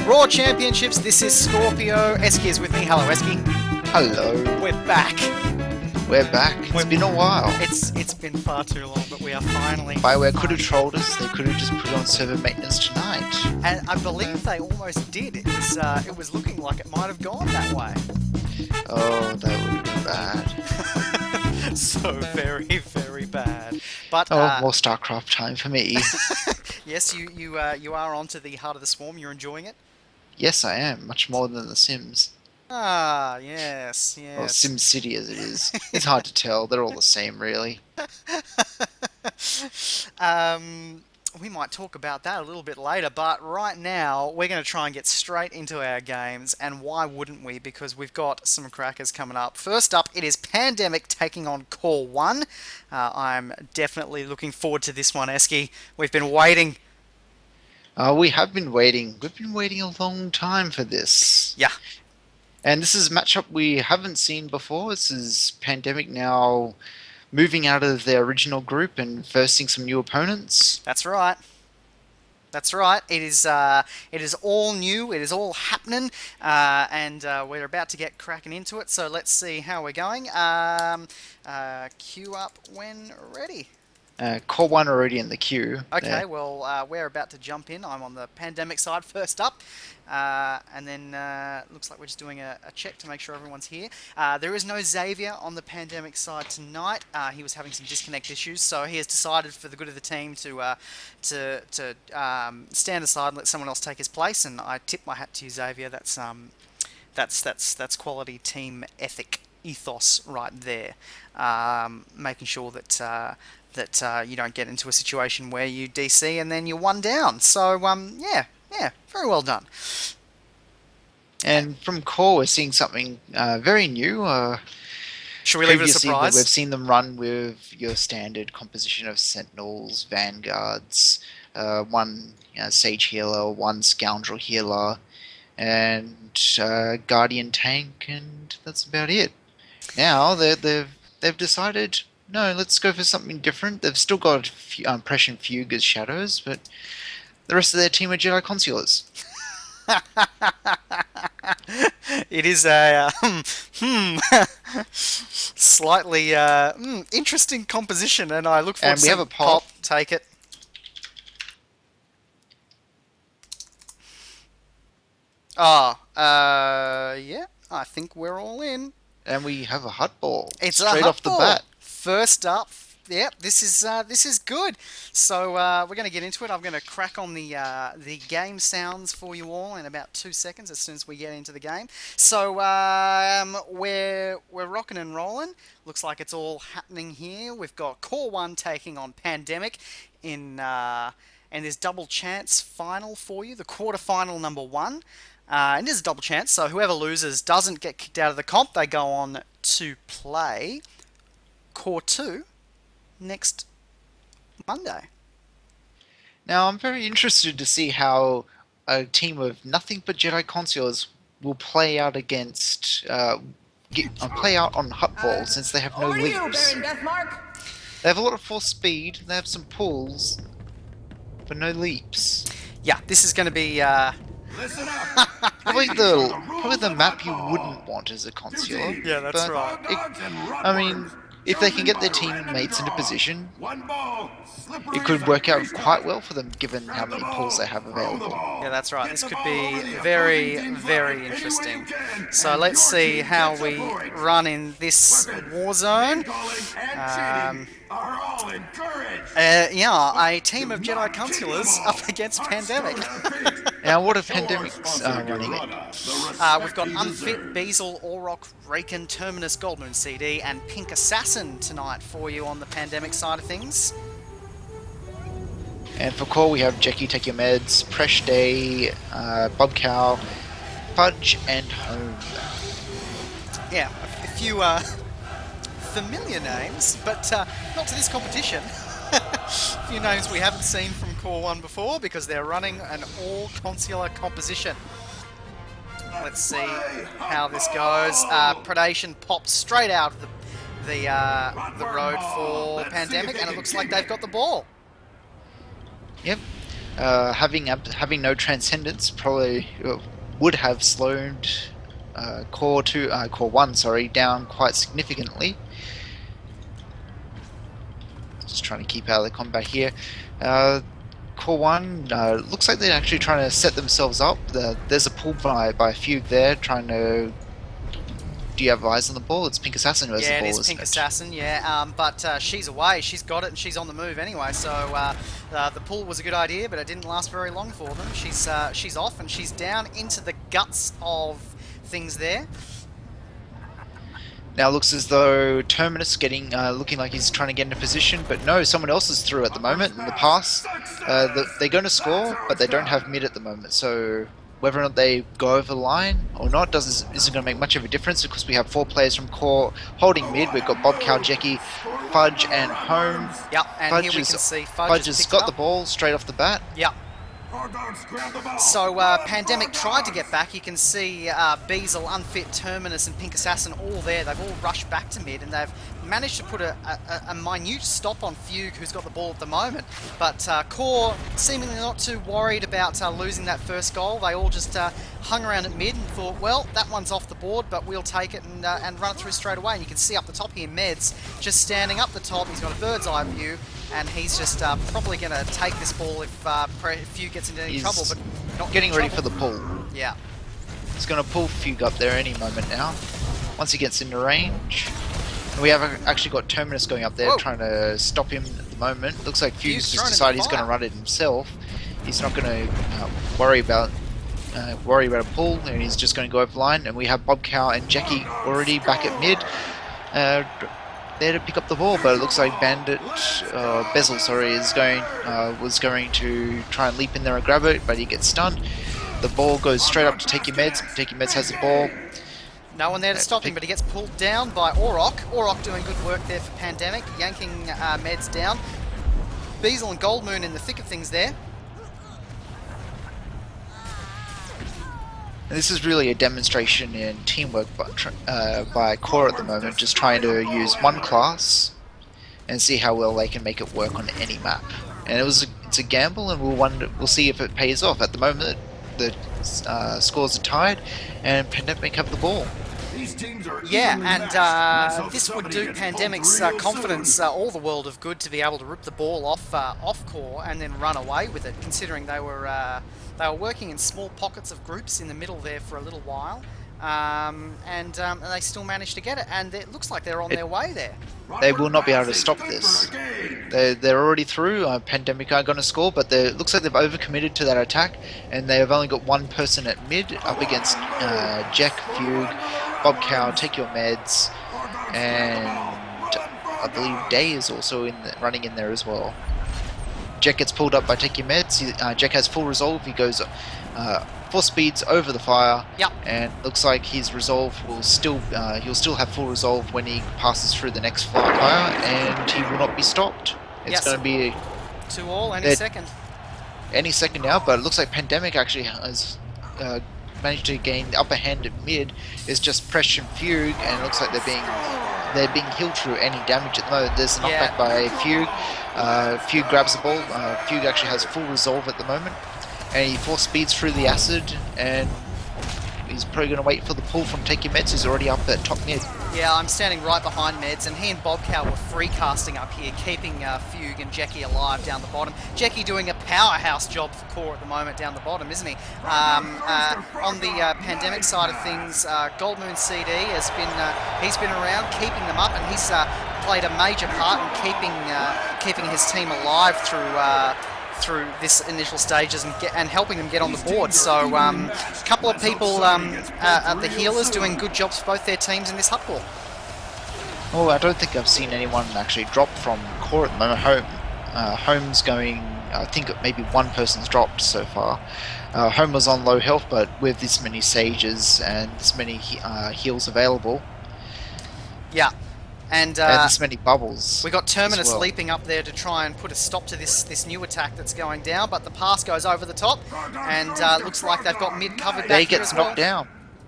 Raw Championships, this is Scorpio. Eski is with me. Hello, Eski. Hello, We're back. we're back. It's been a while. It's been far too long, but we are finally. Bioware could have trolled us. They could have just put on server maintenance tonight. And I believe they almost did. It was looking like it might have gone that way. Oh, that would have been bad. So very, very bad. But Oh, more StarCraft time for me. yes, you are onto the Heart of the Swarm. You're enjoying it. Yes, I am. Much more than The Sims. Ah, yes, Or yes. Sim City as it is. It's hard to tell. They're all the same, really. We might talk about that a little bit later, but right now we're going to try and get straight into our games, and why wouldn't we? Because we've got some crackers coming up. First up, it is Pandemic taking on Core 1. I'm definitely looking forward to this one, Eski. We've been waiting. We have been waiting. We've been waiting a long time for this. Yeah, And this is a matchup we haven't seen before. This is Pandemic now moving out of their original group and versing some new opponents. that's right. That's right. It is all new. It is all happening, and we're about to get cracking into it. So let's see how we're going. Queue up when ready. Core 1 already in the queue. Okay, there. well, we're about to jump in. I'm on the Pandemic side first up. And then looks like we're just doing a check to make sure everyone's here. There is no Xavier on the Pandemic side tonight. He was having some disconnect issues, so he has decided for the good of the team to stand aside and let someone else take his place. And I tip my hat to you, Xavier. That's quality team ethic ethos right there. Making sure that you don't get into a situation where you DC and then you're one down. So yeah, very well done. And from Core, we're seeing something very new. Should we leave it a Previously, surprise? we've seen them run with your standard composition of Sentinels, Vanguards, one Sage Healer, one Scoundrel Healer, and Guardian Tank, and that's about it. Now they've decided, no, let's go for something different. They've still got Prescient Fugue as shadows, but the rest of their team are Jedi Consulars. It is a slightly interesting composition, and I look forward And to we have seeing a pop. take it. Oh, yeah, I think we're all in. And we have a hut ball It's a straight hut off the ball. bat. First up, yep, this is good. So we're going to get into it. I'm going to crack on the game sounds for you all in about 2 seconds as soon as we get into the game. So we're rocking and rolling. Looks like it's all happening here. We've got Core 1 taking on Pandemic in and there's double chance final for you, the quarterfinal number 1. And there's a double chance, so whoever loses doesn't get kicked out of the comp. They go on to play Core 2 next Monday. Now, I'm very interested to see how a team of nothing but Jedi Consulars will play out against play out on hut ball since they have no Over to you, leaps. Baron Deathmark. They have a lot of force speed. They have some pulls, but no leaps. Yeah, this is going to be... Listen up. Probably the map you wouldn't want as a consular. Yeah, that's but right. I mean, if they can get their teammates into position, it could work out quite well for them given how many pulls they have available. Yeah, that's right. This could be very, very interesting. So let's see how we run in this war zone. Yeah, a team of Jedi Consulars up against Pandemic. Now, what are Pandemics running at? We've got Unfit, Beazle, Orok, Raken, Terminus, Goldmoon CD, and Pink Assassin tonight for you on the Pandemic side of things. And for Core, we have Jackie Take Your Meds, Presh Day, Bubcow, Fudge, and Home. Yeah, a few familiar names, but not to this competition. A few names we haven't seen from Core 1 before because they're running an all-consular composition. Let's see how this goes. Predation pops straight out of the road for Pandemic, and it looks like they've got the ball. Yep. Having no transcendence probably would have slowed Core 1, sorry, down quite significantly. Just trying to keep out of the combat here. Core 1 looks like they're actually trying to set themselves up. There's a pull by Fugue there, trying to. Do you have eyes on the ball? It's Pink Assassin who has Yeah, the it ball, is isn't Pink it? Assassin, yeah, but she's away, she's got it, and she's on the move anyway, so the pull was a good idea, but it didn't last very long for them. She's off, and she's down into the guts of things there. Now it looks as though Terminus getting looking like he's trying to get in a position, but no, someone else is through at the moment in the pass. They're going to score, but they don't have mid at the moment, so whether or not they go over the line or not isn't going to make much of a difference because we have 4 players from Core holding mid. We've got Bob, Cow, Jackie, Fudge, and Home. Yep, and here we can see Fudge has got the ball straight off the bat. Yep. So Pandemic tried to get back. You can see Beazle, Unfit, Terminus, and Pink Assassin all there. They've all rushed back to mid, and they've managed to put a minute stop on Fugue, who's got the ball at the moment. But Core seemingly not too worried about losing that first goal. They all just hung around at mid and thought, well, that one's off the board, but we'll take it and run it through straight away. And you can see up the top here, Meds just standing up the top. He's got a bird's eye view, and he's just probably going to take this ball if Fugue gets into any trouble, but not getting ready for the pull. Yeah. He's going to pull Fugue up there any moment now, once he gets into range. And we have actually got Terminus going up there. Whoa. Trying to stop him at the moment. Looks like Fugue's just decided he's going to run it himself. He's not going to worry about a pull, and he's just going to go over the line. And we have Bob Cow and Jackie already back at mid. There to pick up the ball, but it looks like Bezel, sorry, was going to try and leap in there and grab it, but he gets stunned. The ball goes straight up to Take Your Meds. Take Your Meds has the ball. No one there to stop him, but he gets pulled down by R.A.W. R.A.W. doing good work there for Pandemic, yanking Meds down. Beazle and Goldmoon in the thick of things there. And this is really a demonstration in teamwork by Core at the moment, just trying to use one class and see how well they can make it work on any map. And it's a gamble, and we'll see if it pays off. At the moment, the scores are tied, and Pandemic have the ball. Yeah, and this would do Pandemic's confidence all the world of good to be able to rip the ball off Core and then run away with it, considering they were working in small pockets of groups in the middle there for a little while, and they still managed to get it, and it looks like they're on their way there. They will not be able to stop this. They're already through. Pandemic are going to score, but it looks like they've overcommitted to that attack, and they have only got one person at mid up against Jack, Fugue, Bob Cow, Take Your Meds, and I believe Day is also running in there as well. Jack gets pulled up by Take Your Meds. Jack has full resolve. He goes 4 speeds over the fire. Yep. And looks like his resolve will he'll still have full resolve when he passes through the next fire, and he will not be stopped. It's going to be 2-2 any second. Any second now, but it looks like Pandemic actually has managed to gain the upper hand at mid. Is just Pression Fugue, and it looks like they're being healed through any damage at the moment. There's a knockback by Fugue. Fugue grabs the ball. Fugue actually has full resolve at the moment, and he 4 speeds through the acid, and he's probably going to wait for the pull from Take Your Meds, who's already up at top mid. Yeah, I'm standing right behind Meds, and he and Bobcow were free casting up here, keeping Fugue and Jackie alive down the bottom. Jackie doing a powerhouse job for Core at the moment down the bottom, isn't he? On the Pandemic side of things, Goldmoon CD he's been around keeping them up, and he's played a major part in keeping his team alive through this initial stages and helping them get on the board. So a couple of people the healers doing good jobs for both their teams in this hub ball. Oh, I don't think I've seen anyone actually drop from Core at the moment. Home's going, I think maybe one person's dropped so far. Home was on low health, but with this many sages and this many heals available, yeah. And this many bubbles. We got Terminus leaping up there to try and put a stop to this new attack that's going down, but the pass goes over the top, and looks like they've got mid covered back here as well.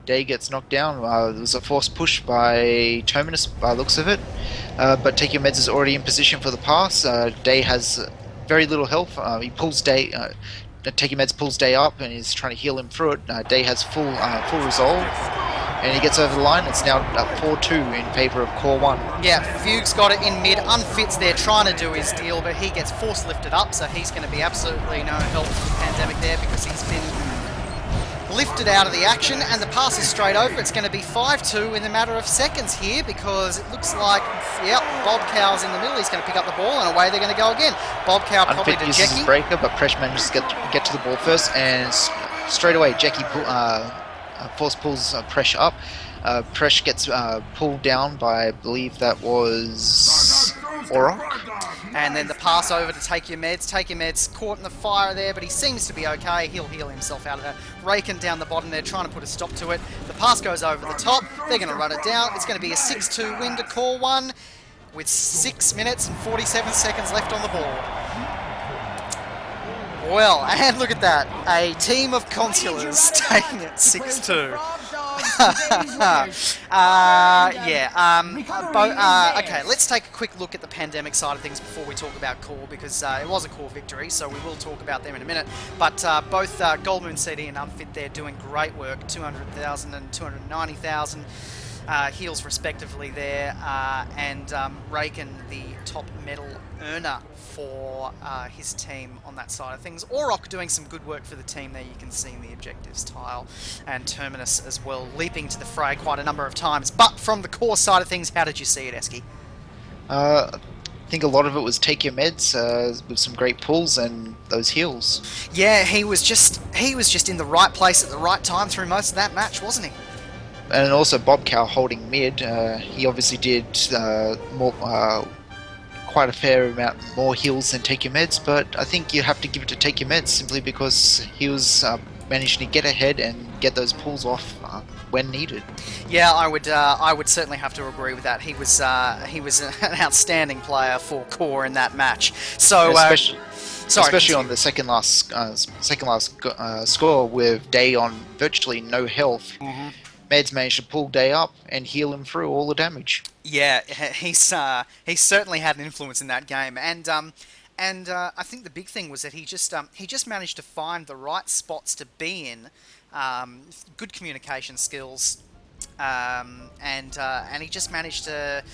Day gets knocked down. There was a forced push by Terminus by the looks of it, but Take Your Meds is already in position for the pass. Day has very little health. He pulls Day. Taking Meds pulls Day up and is trying to heal him through it. Day has full resolve, and he gets over the line. It's now 4-2 in favor of Core 1. Yeah, Fugue's got it in mid. Unfit's there trying to do his deal, but he gets force lifted up, so he's going to be absolutely no help for the Pandemic there because he's been lifted out of the action, and the pass is straight over. It's going to be 5-2 in a matter of seconds here because it looks like, yep, Bob Cow's in the middle. He's going to pick up the ball, and away they're going to go again. Bob Cow probably Unfit to uses his Jackie. breaker, but Presh manages to get to the ball first, and straight away Jackie force pulls Presh up. Presh gets pulled down by, I believe that was R.A.W. And then the pass over to Take Your Meds. Take Your Meds caught in the fire there, but he seems to be okay. He'll heal himself out of that. Raken down the bottom there, trying to put a stop to it. The pass goes over the top. They're going to run it down. It's going to be a 6-2 win to Core 1 with 6 minutes and 47 seconds left on the board. Well, and look at that. A team of consulars taking it 6-2. Okay, let's take a quick look at the Pandemic side of things before we talk about Core, because it was a Core victory, so we will talk about them in a minute. But both Goldmoon CD and Unfit there doing great work, 200,000 and 290,000 heals respectively there, and Raken, the top medal earner for his team on that side of things. R.A.W doing some good work for the team there. You can see in the objectives tile, and Terminus as well, leaping to the fray quite a number of times. But from the Core side of things, how did you see it, Esky? I think a lot of it was Take Your Meds with some great pulls and those heals. Yeah, he was just in the right place at the right time through most of that match, wasn't he? And also Bob Cow holding mid. He obviously did quite a fair amount more heals than Take Your Meds, but I think you have to give it to Take Your Meds simply because he was managing to get ahead and get those pulls off when needed. Yeah, I would certainly have to agree with that. He was an outstanding player for Core in that match. So especially on the second last score with Day on virtually no health. Mm-hmm. Meds managed to pull Day up and heal him through all the damage. Yeah, he certainly had an influence in that game, and I think the big thing was that he just managed to find the right spots to be in, good communication skills, and he just managed to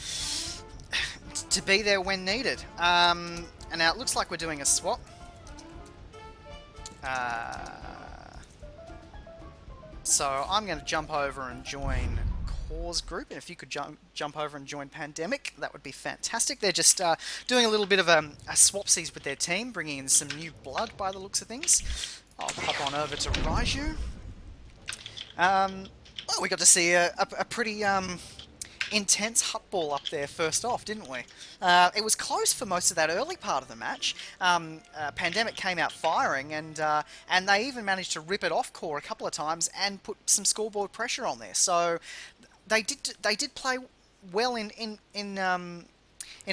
be there when needed. And now it looks like we're doing a swap. So I'm going to jump over and join Core's group, and if you could jump over and join Pandemic, that would be fantastic. They're just doing a little bit of a swapsies with their team, bringing in some new blood by the looks of things. I'll pop on over to Raiju. Well, we got to see a pretty intense hut ball up there first off, didn't we? It was close for most of that early part of the match. Pandemic came out firing, and they even managed to rip it off Core a couple of times and put some scoreboard pressure on there. So they did play well in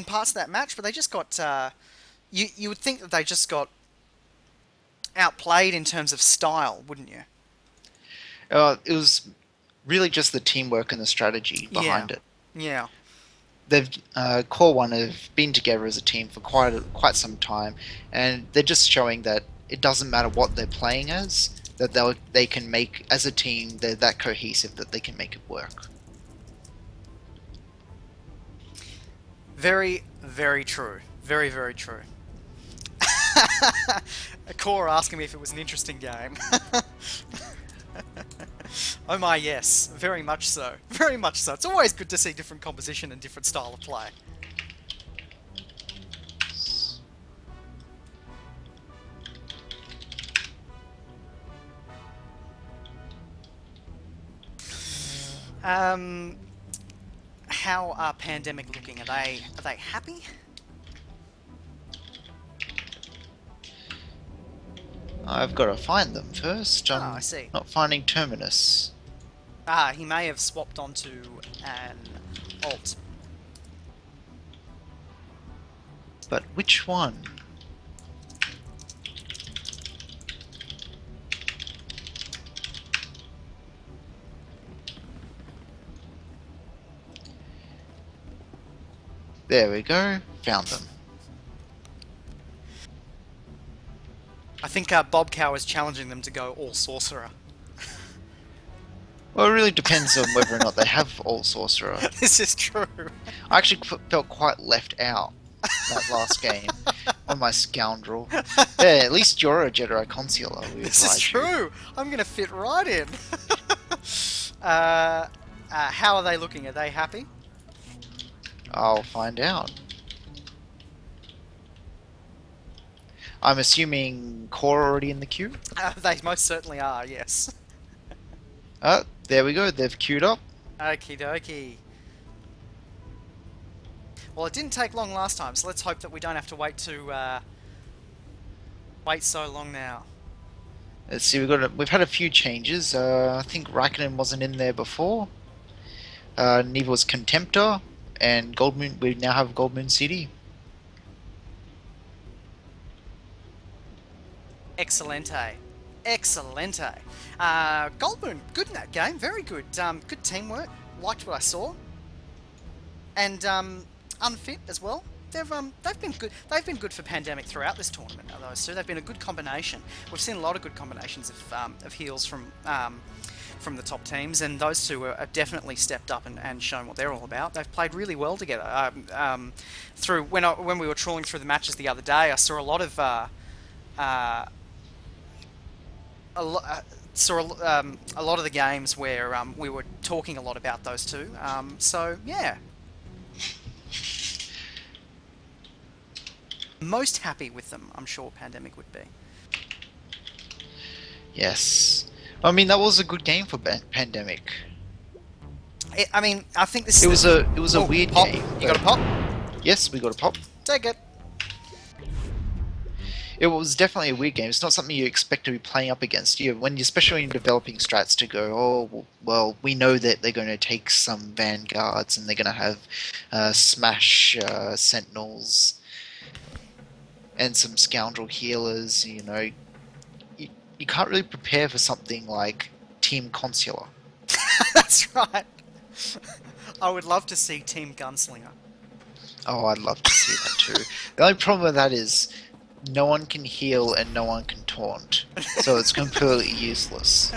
parts of that match, but they just got you would think that they just got outplayed in terms of style, wouldn't you? It was really just the teamwork and the strategy behind it. Yeah. They've Core 1 have been together as a team for quite some time, and they're just showing that it doesn't matter what they're playing as, that they can make, as a team, they're that cohesive that they can make it work. Very, very true. Very, very true. Core asking me if it was an interesting game. Oh my, yes. Very much so. Very much so. It's always good to see different composition and different style of play. How are Pandemic looking? Are they happy? I've got to find them first. I see. Not finding Terminus. He may have swapped onto an alt. But which one? There we go. Found them. I think Bob Cow is challenging them to go all sorcerer. Well, it really depends on whether or not they have all sorcerer. This is true. I actually felt quite left out that last game on my scoundrel. Yeah, at least you're a Jedi Consular with This is Raiju. true. I'm going to fit right in. uh, how are they looking? Are they happy? I'll find out. I'm assuming Core already in the queue. They most certainly are, yes. There we go. They've queued up. Okie dokie. Well, it didn't take long last time, so let's hope that we don't have to wait so long now. Let's see. We've had a few changes. I think Raikkonen wasn't in there before. Neither was Contemptor and Goldmoon. We now have Goldmoon City. Excelente. Excelente. Goldmoon, good in that game. Very good. Good teamwork. Liked what I saw. And unfit as well. They've been good. They've been good for Pandemic throughout this tournament. Those two, they've been a good combination. We've seen a lot of good combinations of heals from the top teams, and those two have definitely stepped up and shown what they're all about. They've played really well together. Through when we were trawling through the matches the other day, I saw a lot of a lot of the games where we were talking a lot about those two. So yeah, most happy with them. I'm sure Pandemic would be. Yes. I mean, that was a good game for Pandemic. I mean, I think this. It was a Oh, weird pop. game. You got a pop? Yes, we got a pop. Take it. It was definitely a weird game. It's not something you expect to be playing up against. Especially when you're developing strats to go, oh, well, we know that they're going to take some vanguards and they're going to have smash sentinels and some scoundrel healers. You can't really prepare for something like Team Consular. That's right. I would love to see Team Gunslinger. Oh, I'd love to see that too. The only problem with that is no one can heal and no one can taunt, so it's completely useless.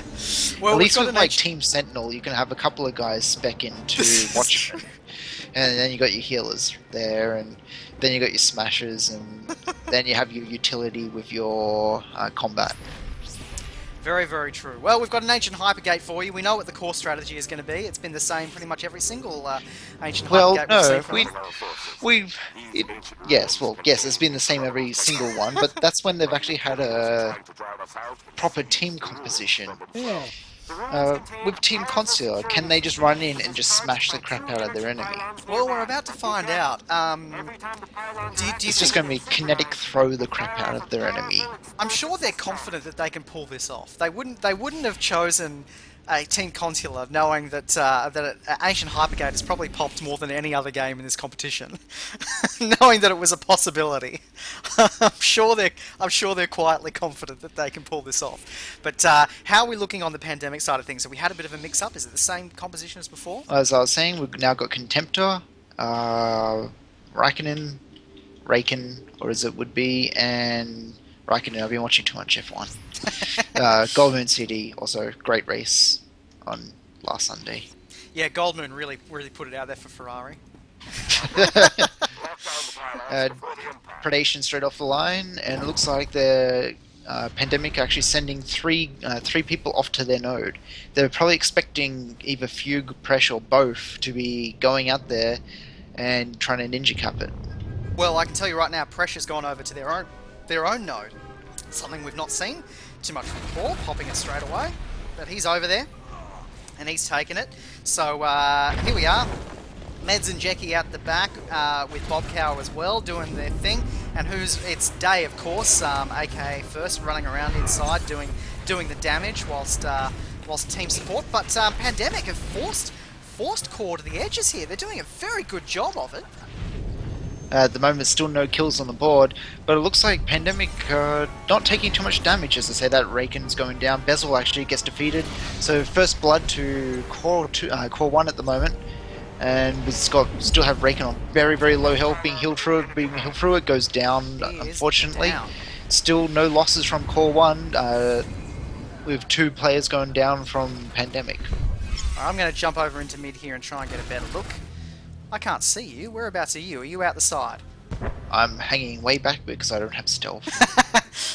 Well, At we've least got with an like Team Sentinel, you can have a couple of guys spec in to watch them, and then you got your healers there, and then you got your smashers, and then you have your utility with your combat. Very, very true. Well, we've got an Ancient Hypergate for you. We know what the core strategy is going to be. It's been the same pretty much every single Ancient Well, Hypergate no, we've seen from yes, it's been the same every single one, but that's when they've actually had a proper team composition. Yeah. With Team Consular, can they just run in and just smash the crap out of their enemy? Well, we're about to find out. Do you It's just going to be kinetic throw the crap out of their enemy. I'm sure they're confident that they can pull this off. They wouldn't have chosen a Team Consular knowing that Ancient Hypergate has probably popped more than any other game in this competition, knowing that it was a possibility. I'm sure they're quietly confident that they can pull this off. But how are we looking on the Pandemic side of things? Have we had a bit of a mix-up? Is it the same composition as before? As I was saying, we've now got Contemptor, Raikkonen, or as it would be, and Raikkonen. I've been watching too much F1. Goldmoon City, also great race on last Sunday. Yeah, Goldmoon really put it out there for Ferrari. Predation straight off the line, and it looks like the Pandemic actually sending three people off to their node. They're probably expecting either Fugue, Pressure, or both to be going out there and trying to ninja cap it. Well, I can tell you right now, Pressure's gone over to their own node. Something we've not seen too much before, popping it straight away. But he's over there, and he's taken it. So here we are. Meds and Jackie out the back with Bob Cow as well, doing their thing. And it's Day, of course, aka First, running around inside, doing the damage whilst team support. But Pandemic have forced Core to the edges here. They're doing a very good job of it. At the moment, still no kills on the board, but it looks like Pandemic not taking too much damage. As I say, that Raken's going down. Bezel actually gets defeated. So first blood to Core 1 at the moment, and we've still have Raken on very, very low health, being healed through it, goes down, unfortunately. Down. Still no losses from Core 1, with 2 players going down from Pandemic. Alright, I'm going to jump over into mid here and try and get a better look. I can't see you. Whereabouts are you? Are you out the side? I'm hanging way back because I don't have stealth.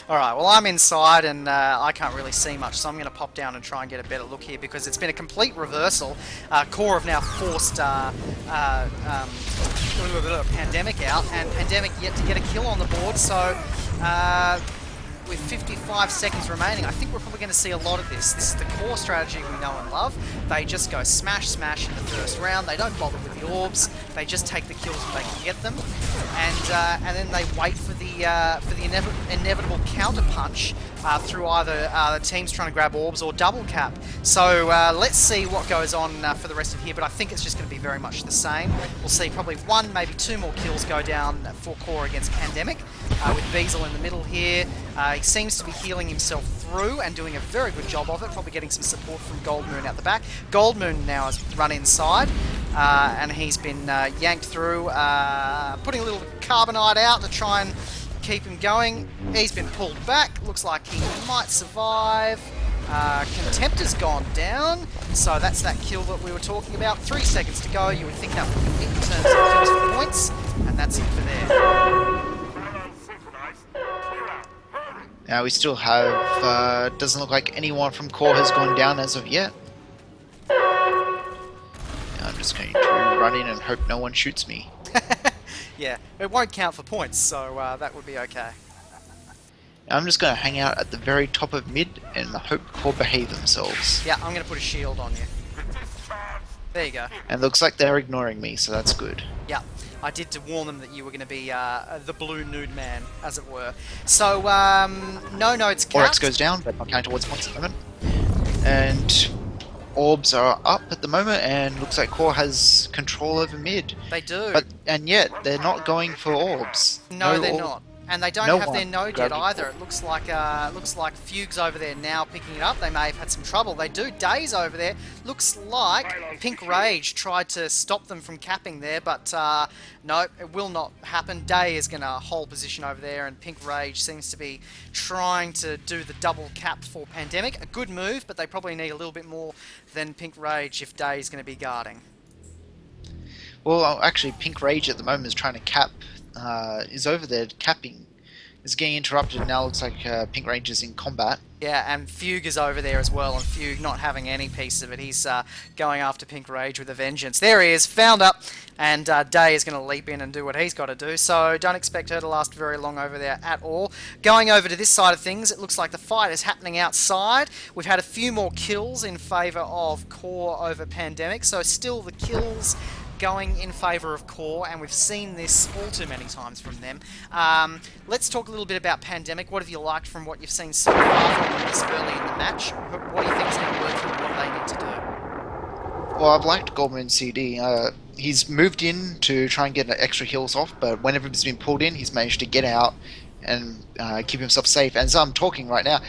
Alright, well I'm inside and I can't really see much, so I'm going to pop down and try and get a better look here because it's been a complete reversal. Core have now forced Pandemic out, and Pandemic yet to get a kill on the board, so with 55 seconds remaining, I think we're probably going to see a lot of this. This is the Core strategy we know and love. They just go smash, smash in the first round. They don't bother with the orbs. They just take the kills when they can get them, and then they wait for the inevitable counter punch through either the teams trying to grab orbs or double cap. So let's see what goes on for the rest of here. But I think it's just going to be very much the same. We'll see probably 1, maybe 2 more kills go down for Core against Pandemic, with Beazle in the middle here. He seems to be healing himself through and doing a very good job of it, probably getting some support from Goldmoon out the back. Goldmoon now has run inside, and he's been yanked through, putting a little carbonite out to try and keep him going. He's been pulled back, looks like he might survive. Contempt has gone down, so that's that kill that we were talking about. 3 seconds to go, you would think that would be it in terms of kills for points, and that's it for there. Now we still have, doesn't look like anyone from Core has gone down as of yet. Now I'm just going to run in and hope no one shoots me. Yeah, it won't count for points, so that would be okay. I'm just going to hang out at the very top of mid and hope Core behave themselves. Yeah, I'm going to put a shield on you. There you go. And looks like they're ignoring me, so that's good. Yeah, I did to warn them that you were going to be the blue nude man, as it were. So, no nodes capped. Oryx goes down, but not counting towards points at the moment. And orbs are up at the moment, and looks like Core has control over mid. They do. And yet, they're not going for orbs. No, they're not. And they don't No have their one node yet grabbed either. it. It looks like Fugue's over there now picking it up. They may have had some trouble. They do. Days over there. Looks like Pink Rage tried to stop them from capping there, but no, it will not happen. Day is going to hold position over there, and Pink Rage seems to be trying to do the double cap for Pandemic. A good move, but they probably need a little bit more than Pink Rage if Day is going to be guarding. Well, actually, Pink Rage at the moment is trying to cap, is over there capping. Is getting interrupted, and now looks like Pink Rage is in combat. Yeah, and Fugue is over there as well, and Fugue not having any piece of it. He's going after Pink Rage with a vengeance. There he is, found up, and Day is going to leap in and do what he's got to do, so don't expect her to last very long over there at all. Going over to this side of things, it looks like the fight is happening outside. We've had a few more kills in favour of Core over Pandemic, so still the kills going in favour of Core, and we've seen this all too many times from them. Let's talk a little bit about Pandemic. What have you liked from what you've seen so far from them this early in the match? What do you think is going to work for them, what they need to do? Well, I've liked Goldman CD. He's moved in to try and get extra heals off, but whenever he's been pulled in, he's managed to get out and keep himself safe. And as I'm talking right now,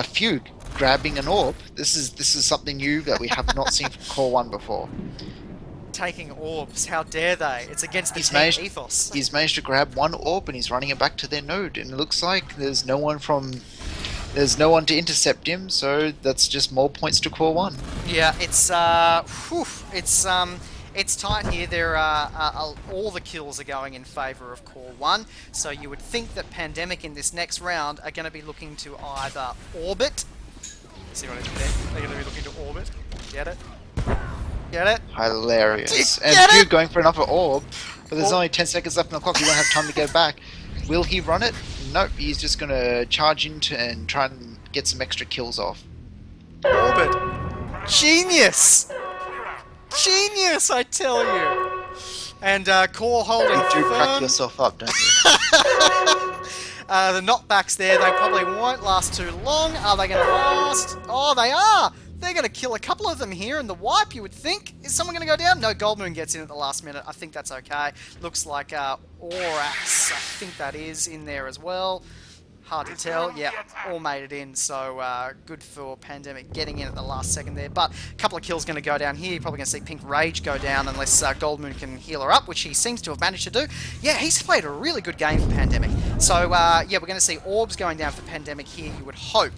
Fugue grabbing an orb. This is something new that we have not seen from Core 1 before. Taking orbs, how dare they? It's against the team ethos. He's managed to grab one orb and he's running it back to their node, and it looks like there's no one to intercept him, so that's just more points to Core 1. Yeah, it's tight here. There are all the kills are going in favour of Core 1, so you would think that Pandemic in this next round are going to be looking to either orbit. See what I did there? They're going to be looking to orbit. Get it? Get it? Hilarious. And Get Fugue it? going for another orb, but there's only 10 seconds left on the clock. He won't have time to get back. Will he run it? Nope. He's just going to charge into and try and get some extra kills off. Orbit. Genius! Genius, I tell you! And Core holding You do firm. crack yourself up, don't you? The knockbacks there, they probably won't last too long. Are they going to last? Oh, they are! They're going to kill a couple of them here in the wipe, you would think. Is someone going to go down? No, Goldmoon gets in at the last minute. I think that's okay. Looks like R.A.W, I think that is, in there as well. Hard to tell. Yeah, all made it in. So good for Pandemic getting in at the last second there. But a couple of kills going to go down here. You're probably going to see Pink Rage go down unless Goldmoon can heal her up, which he seems to have managed to do. Yeah, he's played a really good game for Pandemic. So yeah, we're going to see orbs going down for Pandemic here. You would hope.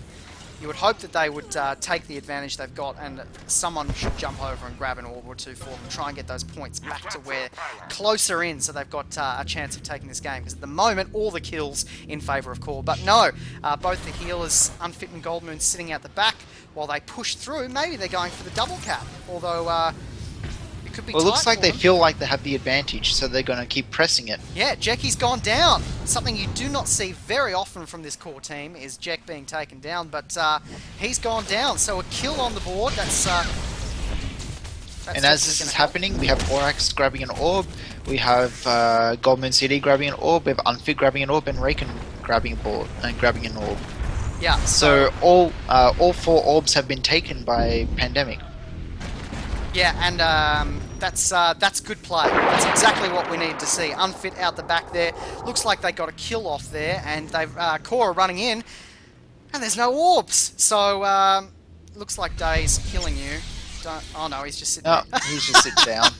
You would hope that they would take the advantage they've got, and someone should jump over and grab an orb or two for them, try and get those points back to where closer in, so they've got a chance of taking this game. Because at the moment, all the kills in favour of Core, but no, both the healers, Unfit and Goldmoon, sitting out the back while they push through. Maybe they're going for the double cap, although it could be. Well, it looks tight like for they them. feel like they have the advantage, so they're going to keep pressing it. Yeah, Jackie's gone down. Something you do not see very often from this Core team is Jack being taken down, but he's gone down. So a kill on the board. That's And as this is happening, we have Orax grabbing an orb, we have Goldman CD grabbing an orb, we have Unfit grabbing an orb, and Raken grabbing an orb. Yeah. So all 4 orbs have been taken by Pandemic. Yeah, and that's good play. That's exactly what we need to see. Unfit out the back there. Looks like they got a kill off there, and they've Core are running in, and there's no orbs. So looks like Day's killing you. Oh no, he's just sitting No, there. he's just sitting down.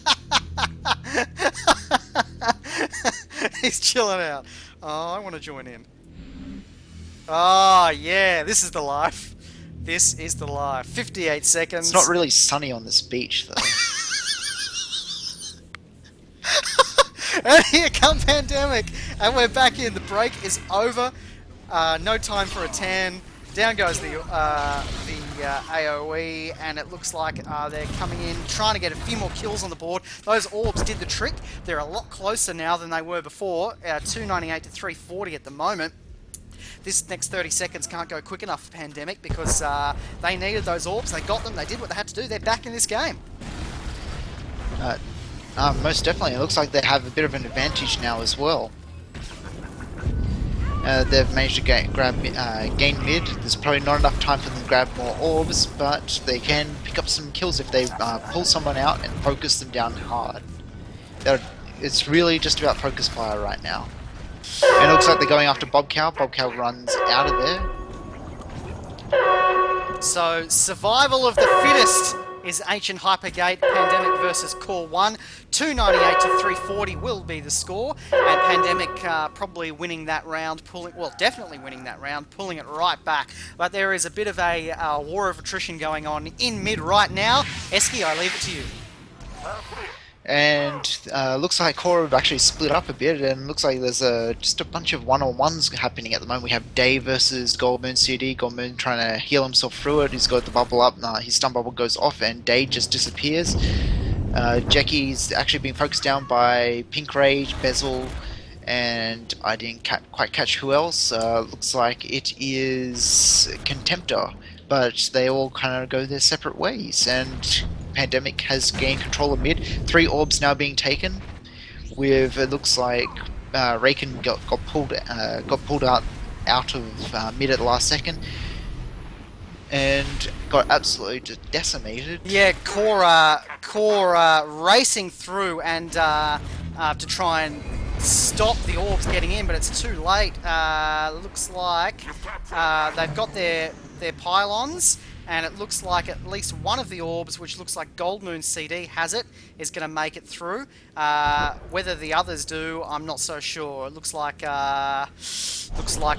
He's chilling out. Oh, I want to join in. Oh yeah, this is the life. This is the life. 58 seconds. It's not really sunny on this beach, though. And here come Pandemic, and we're back in. The break is over. No time for a tan. Down goes the AOE, and it looks like they're coming in, trying to get a few more kills on the board. Those orbs did the trick. They're a lot closer now than they were before. 298 to 340 at the moment. This next 30 seconds can't go quick enough for Pandemic because they needed those orbs. They got them. They did what they had to do. They're back in this game. Most definitely. It looks like they have a bit of an advantage now as well. They've managed to gain mid. There's probably not enough time for them to grab more orbs, but they can pick up some kills if they pull someone out and focus them down hard. It's really just about focus fire right now. And it looks like they're going after Bobcow. Bobcow runs out of there. So, survival of the fittest is Ancient Hypergate. Pandemic versus Core 1. 298 to 340 will be the score. And Pandemic probably winning that round, definitely winning that round, pulling it right back. But there is a bit of a war of attrition going on in mid right now. Eski, I leave it to you. And looks like Core have actually split up a bit, and looks like there's just a bunch of one-on-ones happening at the moment. We have Day versus Goldmoon CD. Goldmoon trying to heal himself through it. He's got the bubble up. His stun bubble goes off, and Day just disappears. Jackie's actually being focused down by Pink Rage, Bezel, and I didn't quite catch who else. Looks like it is Contemptor, but they all kind of go their separate ways, and Pandemic has gained control of mid. 3 orbs now being taken. With it looks like Raken got pulled out of mid at the last second, and got absolutely just decimated. Yeah, Core racing through and to try and stop the orbs getting in, but it's too late. Looks like they've got their pylons, and it looks like at least one of the orbs, which looks like Goldmoon CD has it, is going to make it through. Whether the others do, I'm not so sure. It looks like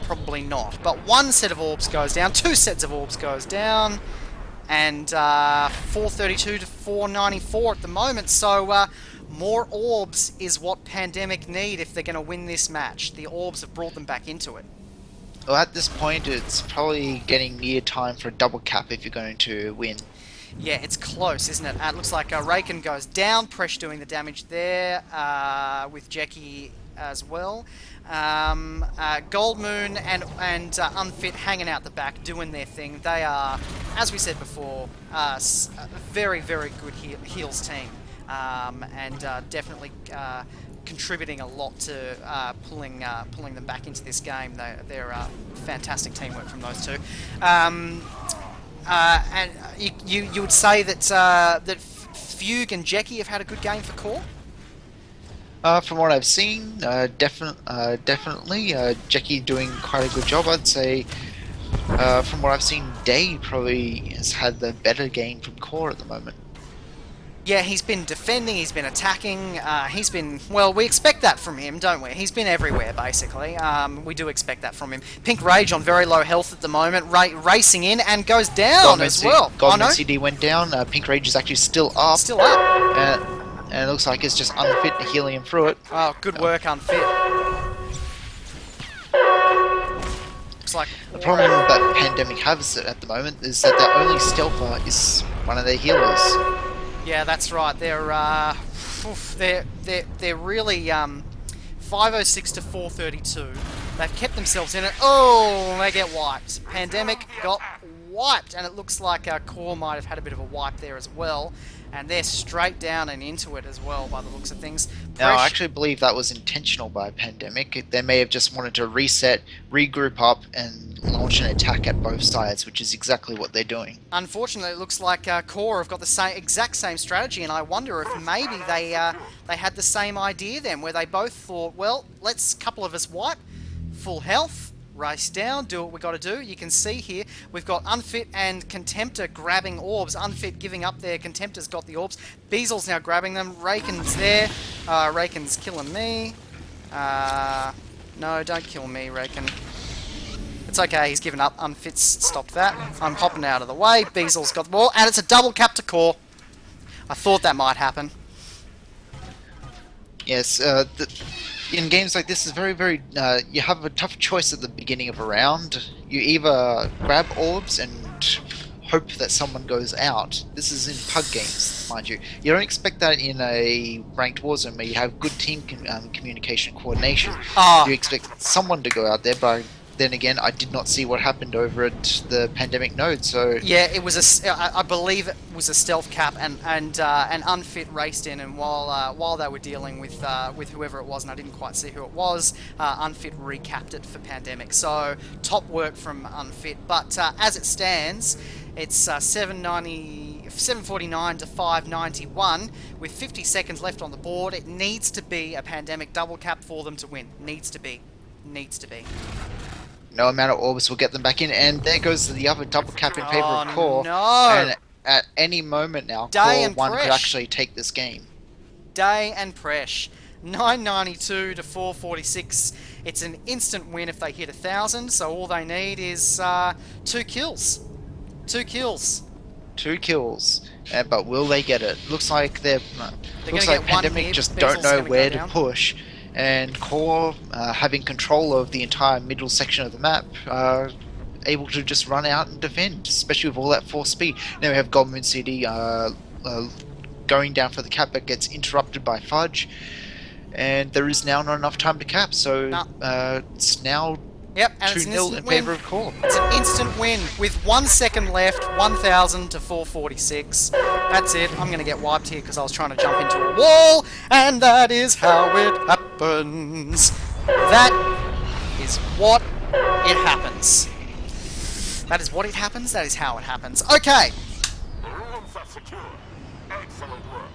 probably not. But one set of orbs goes down, 2 sets of orbs goes down, and 432 to 494 at the moment. So more orbs is what Pandemic need if they're going to win this match. The orbs have brought them back into it. Well, at this point, it's probably getting near time for a double cap if you're going to win. Yeah, it's close, isn't it? It looks like Raken goes down, Presh doing the damage there, with Jackie as well. Goldmoon and Unfit hanging out the back, doing their thing. They are, as we said before, a very, very good heals team, and definitely contributing a lot to pulling them back into this game. They're fantastic teamwork from those two. And you would say that that Fugue and Jackie have had a good game for Core? From what I've seen, definitely, Jackie doing quite a good job. I'd say, from what I've seen, Day probably has had the better game from Core at the moment. Yeah, he's been defending, he's been attacking, he's been... Well, we expect that from him, don't we? He's been everywhere, basically. We do expect that from him. Pink Rage on very low health at the moment, racing in, and goes down as well. Oh, Goldman no. CD went down. Pink Rage is actually still up. Still up. And it looks like it's just unfit healing him through it. Oh, good work, Unfit. Looks like... The problem that Pandemic has at the moment is that their only stealther is one of their healers. Yeah, that's right. They're really 506 to 432. They've kept themselves in it. Oh, they get wiped. Pandemic got wiped, and it looks like our Core might have had a bit of a wipe there as well. And they're straight down and into it as well, by the looks of things. Now, I actually believe that was intentional by Pandemic. They may have just wanted to reset, regroup up, and launch an attack at both sides, which is exactly what they're doing. Unfortunately, it looks like Core have got the exact same strategy, and I wonder if maybe they had the same idea then, where they both thought, well, let's couple of us wipe, full health, race down, do what we got to do. You can see here we've got Unfit and Contemptor grabbing orbs. Unfit giving up there. Contemptor's got the orbs. Beasel's now grabbing them. Raken's there. Raken's killing me. No, don't kill me, Raken. It's okay, he's given up. Unfit's stopped that. I'm hopping out of the way. Beasel's got the ball, and it's a double cap to Core. I thought that might happen. Yes, in games like this, is very. You have a tough choice at the beginning of a round. You either grab orbs and hope that someone goes out. This is in pug games, mind you. You don't expect that in a ranked warzone where you have good team communication coordination. You expect someone to go out there, but then again, I did not see what happened over at the Pandemic node. So yeah, it was I believe it was a stealth cap, and Unfit raced in, and while they were dealing with whoever it was, and I didn't quite see who it was, Unfit recapped it for Pandemic. So top work from Unfit. But as it stands, it's 749 to 591 with 50 seconds left on the board. It needs to be a Pandemic double cap for them to win. Needs to be. no amount of orbs will get them back in, and there goes the other double cap in favor of Core. No. And at any moment now, Day Core and 1 could Presh. actually take this game. Day and Presh. 992 to 446. It's an instant win if they hit 1,000, so all they need is 2 kills. 2 kills. 2 kills, but will they get it? Looks like They're looks gonna like get one Pandemic hit, just Bezel's don't know gonna where go to down. push, and Core, having control of the entire middle section of the map, able to just run out and defend, especially with all that force speed. Now we have Goldmoon CD going down for the cap, but gets interrupted by Fudge, and there is now not enough time to cap, so No. it's now Yep, and it's an 2-0 in instant win. favor of Core. It's an instant win with 1 second left, 1,000 to 446. That's it. I'm going to get wiped here because I was trying to jump into a wall, and that is how it happens. That is what it happens. That is what it happens. That is how it happens. Okay. Rooms are secure. Excellent work.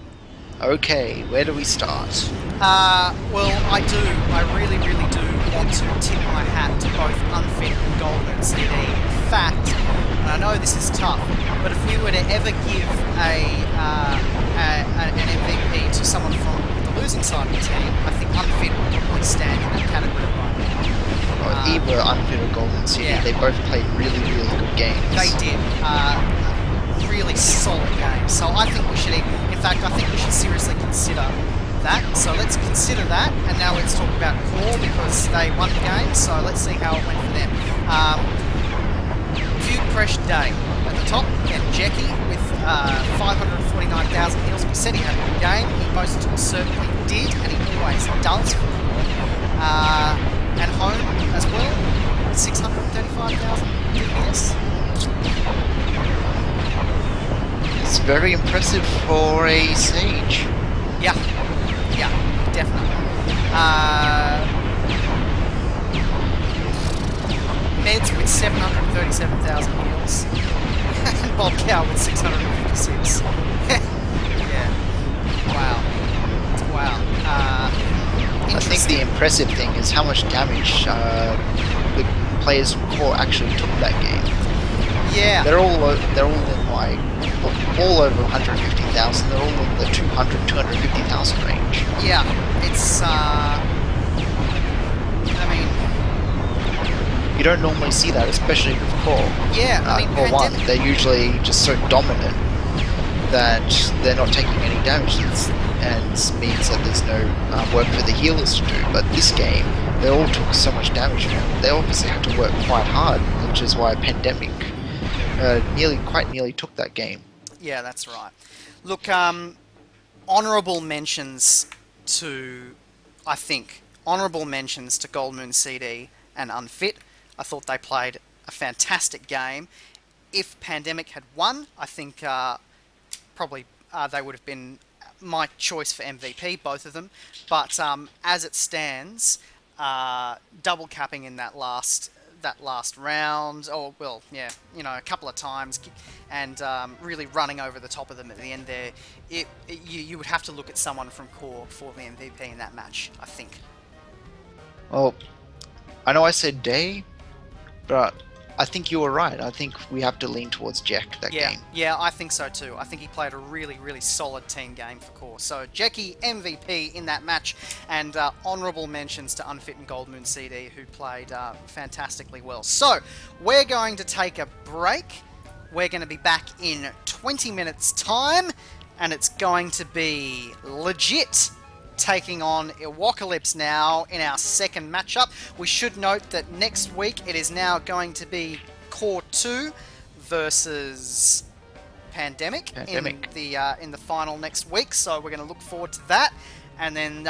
Okay, where do we start? Well, I really do want to tip my hat to both Unfit and Goldmoon CD. In fact, and I know this is tough, but if we were to ever give an MVP to someone from the losing side of the team, I think Unfit would probably stand in that category right now. Either Unfit or Golden City, yeah. they both played really good games. They did. Really solid games. So I think we should, in fact, I think we should seriously consider that. So let's consider that, and now let's talk about Core because they won the game. So let's see how it went for them. View Fresh Day at the top, and Jackie with 549,000 heals. We said he had a good game. He most certainly did, and he always does for Core. And Home as well, 635,000 DPS. It's very impressive for a Sage. Yeah, definitely. Meds with 737,000 heals. And Bob Cow with 656. Yeah. Wow. impressive thing is how much damage the players from Core actually took that game. Yeah. They're all in like all over 150,000. They're all in the 200, 250,000 range. Yeah. It's I mean, You don't normally see that, especially with Core. yeah. I mean, Core 1, Pandemic. they're usually just so dominant that they're not taking any damage, and means that there's no work for the healers to do. But this game, they all took so much damage. They obviously had to work quite hard, which is why Pandemic quite nearly took that game. Yeah, that's right. Look, honourable mentions to, I think, honourable mentions to Gold Moon CD and Unfit. I thought they played a fantastic game. If Pandemic had won, I think probably they would have been my choice for MVP, both of them. But as it stands, double capping in that last round, or well, yeah, you know, a couple of times, and really running over the top of them at the end there. You would have to look at someone from Core for the MVP in that match, I think. Well, I know I said Day, but I think you were right. I think we have to lean towards Jack that game. Yeah, I think so too. I think he played a really, really solid team game for Core. So Jackie MVP in that match, and honourable mentions to Unfit and Gold Moon CD, who played fantastically well. So we're going to take a break. We're going to be back in 20 minutes time, and it's going to be legit taking on Awocalypse now in our second matchup. We should note that next week it is now going to be Core 2 versus Pandemic. In the final next week, so we're going to look forward to that. And then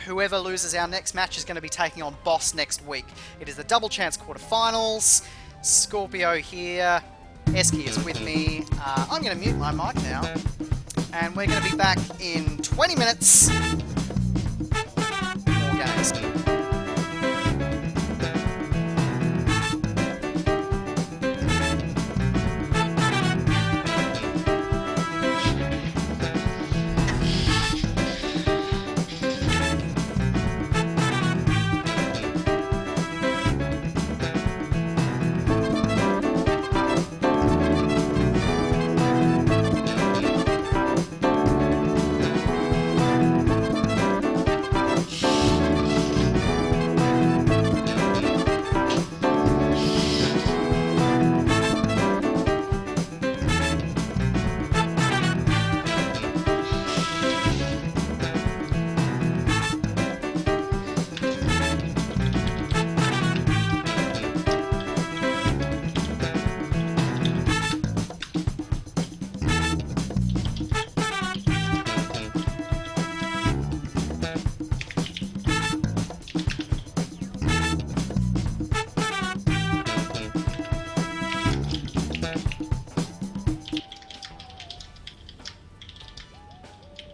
whoever loses our next match is going to be taking on Boss next week. It is the Double Chance quarterfinals. Scorpio here. Eski is with me. I'm going to mute my mic now. And we're going to be back in 20 minutes. More games.